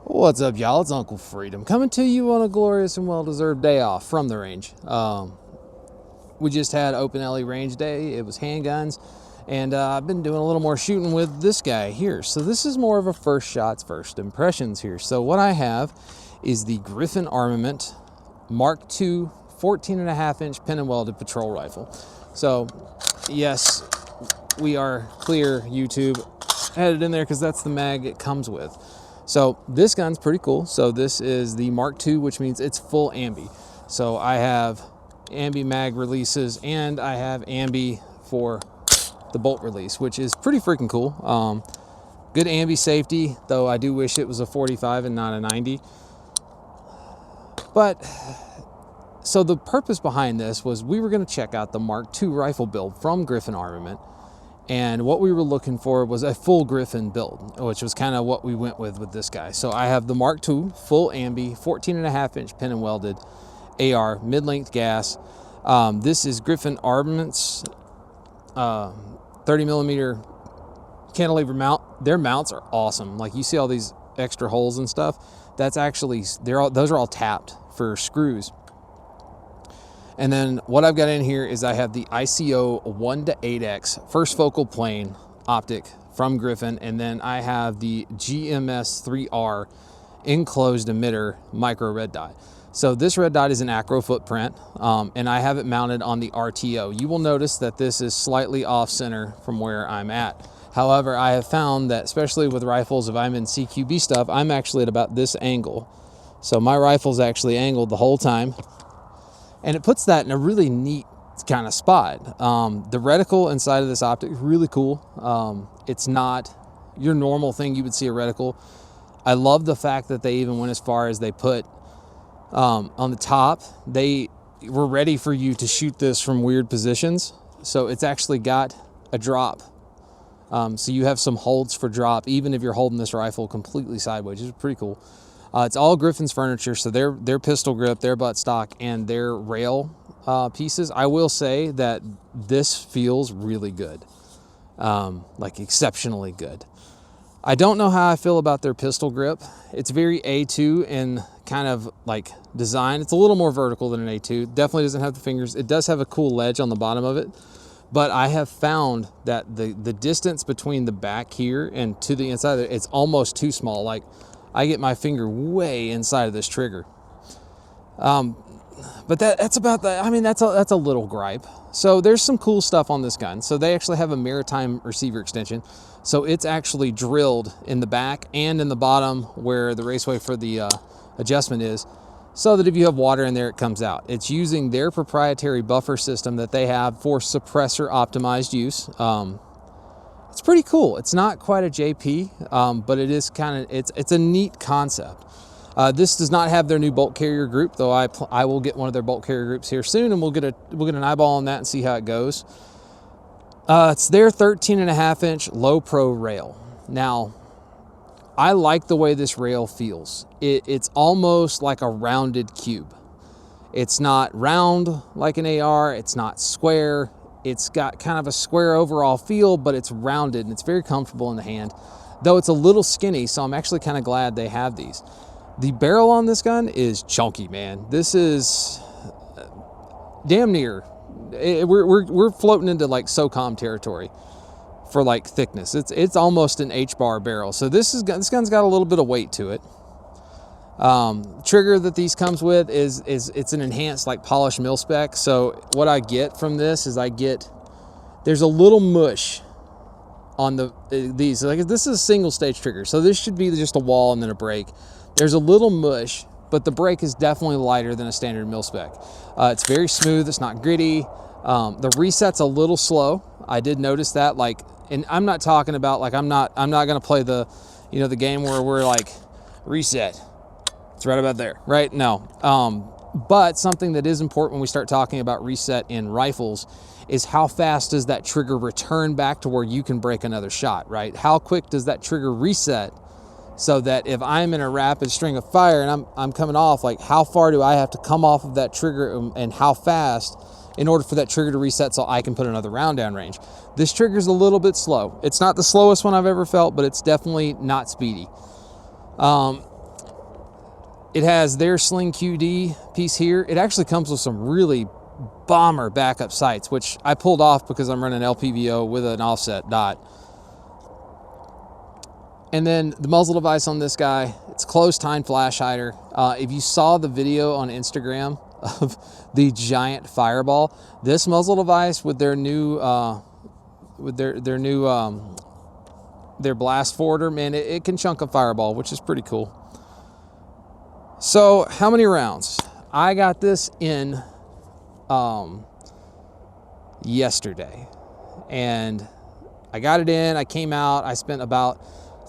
What's up, y'all? It's Uncle Freedom coming to you on a glorious and well-deserved day off from the range. We just had open alley range day. It was handguns, and I've been doing a little more shooting with this guy here. So this is more of a first shots, first impressions here. So what I have is the Griffin Armament MK2 14.5-inch pin and welded patrol rifle. So yes, we are clear, YouTube. Had it in there because that's the mag it comes with. So this gun's pretty cool. So this is the MK2, which means it's full ambi. So I have ambi mag releases and I have ambi for the bolt release, which is pretty freaking cool. Good ambi safety, though I do wish it was a 45 and not a 90. But so the purpose behind this was we were going to check out the MK2 rifle build from Griffin Armament. And what we were looking for was a full Griffin build, which was kind of what we went with this guy. So I have the MK2 full ambi, 14.5-inch pin and welded AR, mid-length gas. This is Griffin Armament's 30mm cantilever mount. Their mounts are awesome. Like you see all these extra holes and stuff. That's actually, those are all tapped for screws. And then what I've got in here is I have the ICO 1-8X first focal plane optic from Griffin. And then I have the GMS3R enclosed emitter micro red dot. So this red dot is an acro footprint, and I have it mounted on the RTO. You will notice that this is slightly off center from where I'm at. However, I have found that especially with rifles, if I'm in CQB stuff, I'm actually at about this angle. So my rifle's actually angled the whole time. And it puts that in a really neat kind of spot. The reticle inside of this optic is really cool. It's not your normal thing you would see a reticle. I love the fact that they even went as far as they put on the top, they were ready for you to shoot this from weird positions. So it's actually got a drop. So you have some holds for drop, even if you're holding this rifle completely sideways, which is pretty cool. It's all Griffin's furniture, so their pistol grip, their buttstock, and their rail pieces. I will say that this feels really good, like exceptionally good. I don't know how I feel about their pistol grip. It's very A2 in kind of like design. It's a little more vertical than an A2. Definitely doesn't have the fingers. It does have a cool ledge on the bottom of it, but I have found that the distance between the back here and to the inside of it, it's almost too small. Like, I get my finger way inside of this trigger. But that's about that. I mean, that's a little gripe. So there's some cool stuff on this gun. So they actually have a maritime receiver extension. So it's actually drilled in the back and in the bottom where the raceway for the adjustment is, so that if you have water in there, it comes out. It's using their proprietary buffer system that they have for suppressor optimized use. It's pretty cool. It's not quite a JP, but it is kind of, it's a neat concept. This does not have their new bolt carrier group, though I will get one of their bolt carrier groups here soon, and we'll get an eyeball on that and see how it goes. It's their 13.5-inch low pro rail. Now, I like the way this rail feels. It's almost like a rounded cube. It's not round like an AR. It's not square. It's got kind of a square overall feel, but it's rounded and it's very comfortable in the hand, though it's a little skinny. So I'm actually kind of glad they have these. The barrel on this gun is chunky, man. This is damn near, we're floating into like SOCOM territory for like thickness. It's almost an H-bar barrel. So this gun's got a little bit of weight to it. Trigger that these comes with is it's an enhanced like polished mil spec. So what I get from this is there's a little mush on these. Like, this is a single stage trigger, so this should be just a wall and then a break. There's a little mush, but the break is definitely lighter than a standard mil spec. It's very smooth. It's not gritty. The reset's a little slow. I did notice that. Like, and I'm not talking about like I'm not gonna play the game where we're like reset. It's right about there, right? No. But something that is important when we start talking about reset in rifles is how fast does that trigger return back to where you can break another shot, right? How quick does that trigger reset, so that if I'm in a rapid string of fire and I'm coming off, like how far do I have to come off of that trigger and how fast in order for that trigger to reset so I can put another round down range. This trigger's a little bit slow. It's not the slowest one I've ever felt, but it's definitely not speedy. It has their Sling QD piece here. It actually comes with some really bomber backup sights, which I pulled off because I'm running LPVO with an offset dot. And then the muzzle device on this guy, it's closed tine flash hider. If you saw the video on Instagram of the giant fireball, this muzzle device with their new their blast forwarder, man, it can chunk a fireball, which is pretty cool. So how many rounds? I got this in yesterday, and I got it in, I came out, I spent about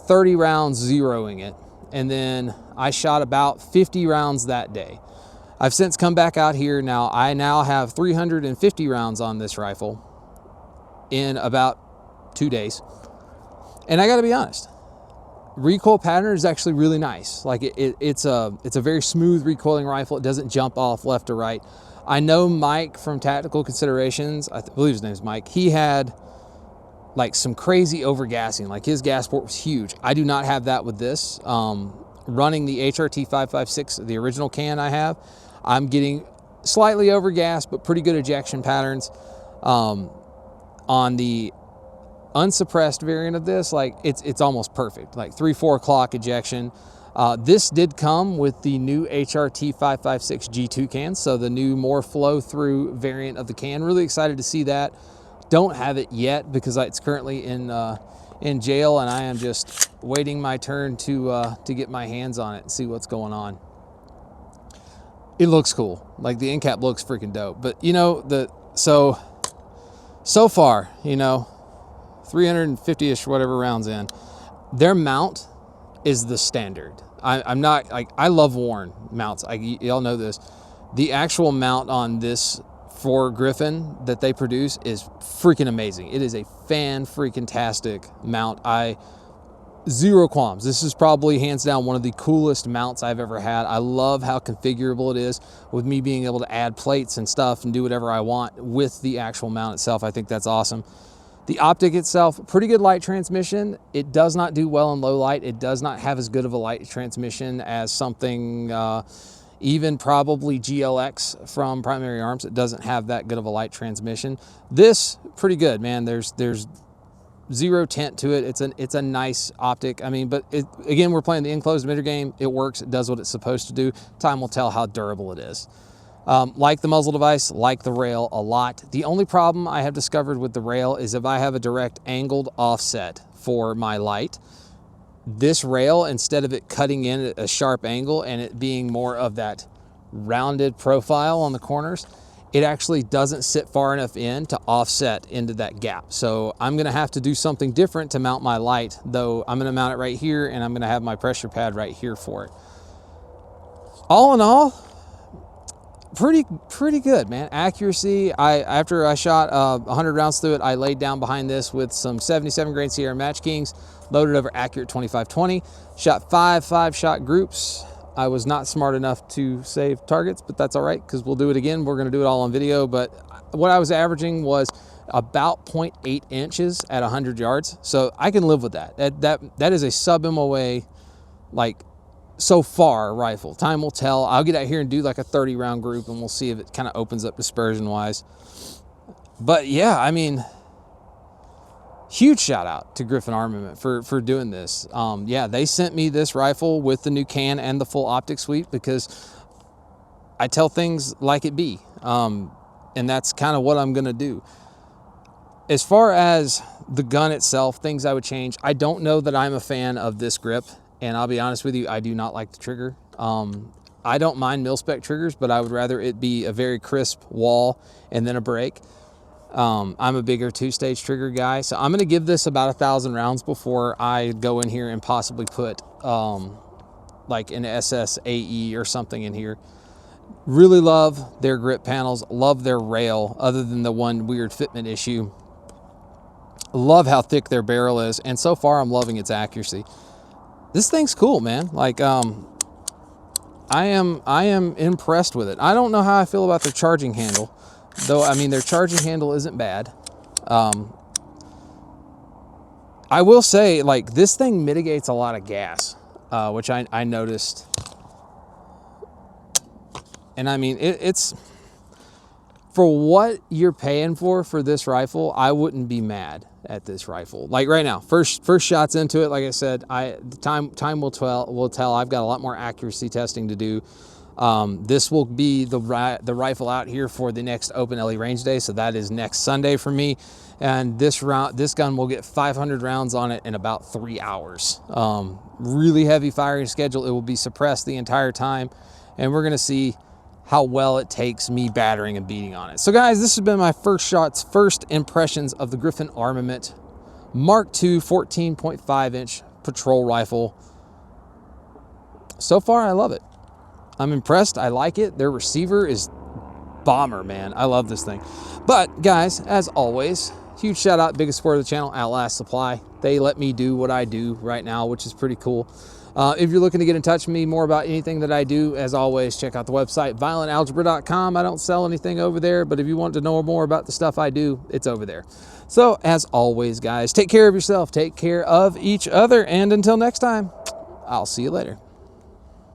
30 rounds zeroing it, and then I shot about 50 rounds that day. I've since come back out here. Now I now have 350 rounds on this rifle in about 2 days, and I got to be honest, recoil pattern is actually really nice. Like it's a very smooth recoiling rifle. It doesn't jump off left to right. I know Mike from Tactical Considerations, I believe his name's Mike, he had like some crazy overgassing. Like his gas port was huge. I do not have that with this. Running the HRT 556, the original can I have, I'm getting slightly overgassed, but pretty good ejection patterns. On the unsuppressed variant of this, like it's almost perfect, like 3-4 o'clock ejection. This did come with the new HRT 556 G2 can, so the new more flow through variant of the can. Really excited to see that. Don't have it yet because it's currently in jail, and I am just waiting my turn to get my hands on it and see what's going on. It looks cool. Like the end cap looks freaking dope. But you know, so far, you know, 350-ish whatever rounds in, their mount is the standard. I'm not like, I love Warren mounts. Y'all know this. The actual mount on this for Griffin that they produce is freaking amazing. It is a freaking-tastic mount. Zero qualms. This is probably hands down one of the coolest mounts I've ever had. I love how configurable it is with me being able to add plates and stuff and do whatever I want with the actual mount itself. I think that's awesome. The optic itself, pretty good light transmission. It does not do well in low light. It does not have as good of a light transmission as something, even probably GLX from Primary Arms. It doesn't have that good of a light transmission. This, pretty good, man. There's zero tint to it. It's a nice optic. I mean, but again, we're playing the enclosed emitter game. It works. It does what it's supposed to do. Time will tell how durable it is. Like the muzzle device, like the rail a lot. The only problem I have discovered with the rail is if I have a direct angled offset for my light, this rail, instead of it cutting in at a sharp angle and it being more of that rounded profile on the corners, it actually doesn't sit far enough in to offset into that gap. So I'm gonna have to do something different to mount my light, though I'm gonna mount it right here and I'm gonna have my pressure pad right here for it. All in all, pretty good, man. Accuracy, after I shot 100 rounds through it, I laid down behind this with some 77 grain Sierra Match Kings, loaded over accurate 25-20, shot 5 shot groups. I was not smart enough to save targets, but that's all right because we'll do it again. We're gonna do it all on video, but what I was averaging was about 0.8 inches at 100 yards. So I can live with that. That is a sub MOA, like, so far rifle. Time will tell. I'll get out here and do like a 30 round group and we'll see if it kind of opens up dispersion wise. But yeah, I mean, huge shout out to Griffin Armament for doing this. Yeah, they sent me this rifle with the new can and the full optic suite because I tell things like it be. And that's kind of what I'm gonna do. As far as the gun itself, things I would change, I don't know that I'm a fan of this grip. And I'll be honest with you, I do not like the trigger. I don't mind mil-spec triggers, but I would rather it be a very crisp wall and then a break. I'm a bigger 2-stage trigger guy, so I'm gonna give this about 1,000 rounds before I go in here and possibly put like an SSAE or something in here. Really love their grip panels, love their rail, other than the one weird fitment issue. Love how thick their barrel is, and so far I'm loving its accuracy. This thing's cool, man. Like, I am impressed with it. I don't know how I feel about their charging handle, though. I mean, their charging handle isn't bad. I will say, like, this thing mitigates a lot of gas, which I noticed And I mean, it's for what you're paying for this rifle. I wouldn't be mad at this rifle. Like right now, first shots into it. Like I said, the time will tell. I've got a lot more accuracy testing to do. This will be the rifle out here for the next Open LE range day, so that is next Sunday for me. And this gun will get 500 rounds on it in about 3 hours. Really heavy firing schedule. It will be suppressed the entire time, and we're gonna see how well it takes me battering and beating on it. So guys, this has been my first impressions of the Griffin Armament MK2 14.5 inch patrol rifle. So far, I love it. I'm impressed. I like it. Their receiver is bomber, man. I love this thing. But guys, as always, huge shout out, biggest supporter of the channel, Outlast Supply. They let me do what I do right now, which is pretty cool. If you're looking to get in touch with me more about anything that I do, as always, check out the website, violentalgebra.com. I don't sell anything over there, but if you want to know more about the stuff I do, it's over there. So as always, guys, take care of yourself, take care of each other, and until next time, I'll see you later.